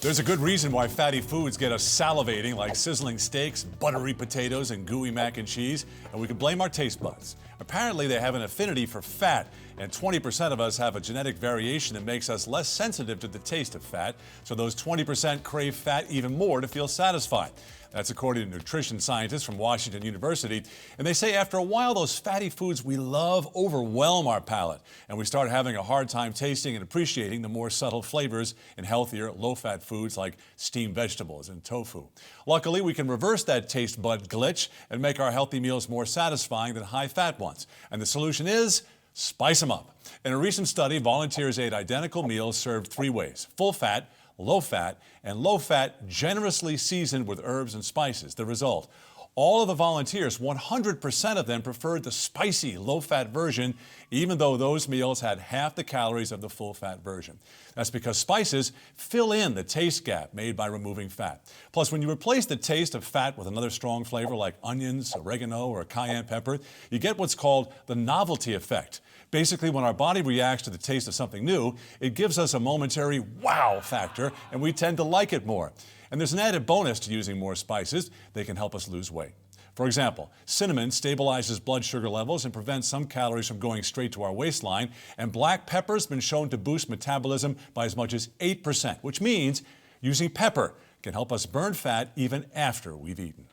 There's a good reason why fatty foods get us salivating, like sizzling steaks, buttery potatoes, and gooey mac and cheese, and we can blame our taste buds. Apparently, they have an affinity for fat, and 20% of us have a genetic variation that makes us less sensitive to the taste of fat, so those 20% crave fat even more to feel satisfied. That's according to nutrition scientists from Washington University. And they say after a while, those fatty foods we love overwhelm our palate, and we start having a hard time tasting and appreciating the more subtle flavors in healthier, low-fat foods like steamed vegetables and tofu. Luckily, we can reverse that taste bud glitch and make our healthy meals more satisfying than high-fat ones. And the solution is spice them up. In a recent study, volunteers ate identical meals served three ways: full-fat, low-fat, and low-fat generously seasoned with herbs and spices. The result: all of the volunteers, 100% of them, preferred the spicy, low-fat version, even though those meals had half the calories of the full-fat version. That's because spices fill in the taste gap made by removing fat. Plus, when you replace the taste of fat with another strong flavor like onions, oregano, or cayenne pepper, you get what's called the novelty effect. Basically, when our body reacts to the taste of something new, it gives us a momentary wow factor, and we tend to like it more. And there's an added bonus to using more spices. They can help us lose weight. For example, cinnamon stabilizes blood sugar levels and prevents some calories from going straight to our waistline, and black pepper's been shown to boost metabolism by as much as 8%, which means using pepper can help us burn fat even after we've eaten.